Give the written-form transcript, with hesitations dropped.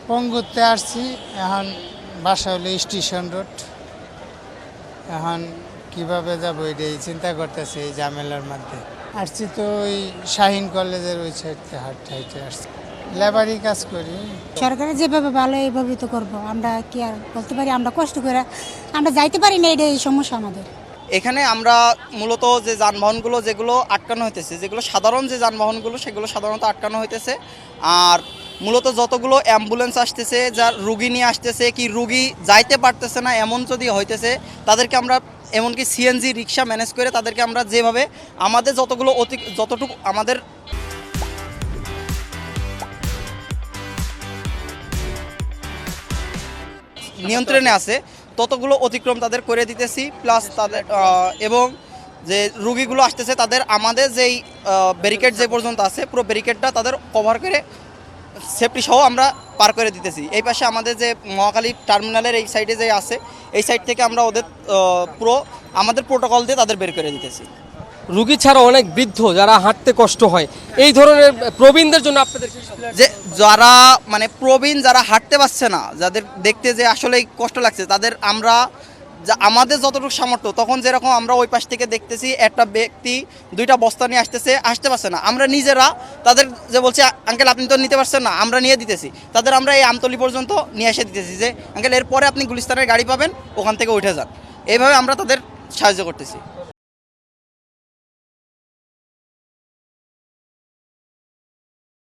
পঙ্গুতে আসছি, এখন বাসা হলো স্টেশন রোড। এখন কিভাবে যাবো এটাই চিন্তা করতেছি এই ঝামেলার মধ্যে। আসছি তো ওই শাহিন কলেজের ওই সাইডতে হাঁটতে হাঁটতে আসছি। লেবারি কাজ করি। সরকারের যেভাবে ভালো এইভাবেই তো করবো, আমরা কি আর বলতে পারি, আমরা কষ্ট করে আমরা যাইতে পারি না, এটাই সমস্যা আমাদের। এখানে আমরা মূলত যে যানবাহনগুলো যেগুলো আটকানো হইতেছে, যেগুলো সাধারণ যে যানবাহনগুলো সেগুলো সাধারণত আটকানো হইতেছে। আর মূলত যতগুলো অ্যাম্বুলেন্স আসতেছে, যার রুগী নিয়ে আসতেছে কি রুগী যাইতে পারতেছে না এমন যদি হইতেছে, তাদেরকে আমরা এমনকি সিএনজি রিক্সা ম্যানেজ করে তাদেরকে আমরা যেভাবে আমাদের যতটুকু আমাদের নিয়ন্ত্রণে আছে ততগুলো অতিক্রম তাদের করে দিতেছি। প্লাস তাদের এবং যে রুগীগুলো আসতেছে তাদের আমাদের যেই ব্যারিকেড যে পর্যন্ত আছে পুরো ব্যারিকেডটা তাদের কভার করে সেফটি সহ আমরা পার করে দিতেছি। এই পাশে আমাদের যে মহাখালী টার্মিনালের এই সাইডে যে আছে, এই সাইড থেকে আমরা ওদের পুরো আমাদের প্রোটোকল দিয়ে তাদের বের করে দিতেছি। রুগী ছাড়া অনেক বৃদ্ধ যারা হাঁটতে কষ্ট হয়, এই ধরনের প্রবীণদের জন্য আপনাদের যে যারা মানে প্রবীণ যারা হাঁটতে পারছে না, যাদের দেখতে যে আসলেই কষ্ট লাগছে, তাদের আমরা আমাদের যতটুকু সামর্থ্য তখন যেরকম আমরা ওই পাশ থেকে দেখতেছি একটা ব্যক্তি দুইটা বস্তা নিয়ে আসতে পারছে না, আমরা নিজেরা তাদের যে বলছি আঙ্কেল আপনি তো নিতে পারছেন না, আমরা নিয়ে দিতেছি তাদের। আমরা এই আমতলি পর্যন্ত নিয়ে এসে দিতেছি যে আঙ্কেল এরপরে আপনি গুলিস্তানের গাড়ি পাবেন, ওখান থেকে উঠে যান। এইভাবে আমরা তাদের সাহায্য করতেছি।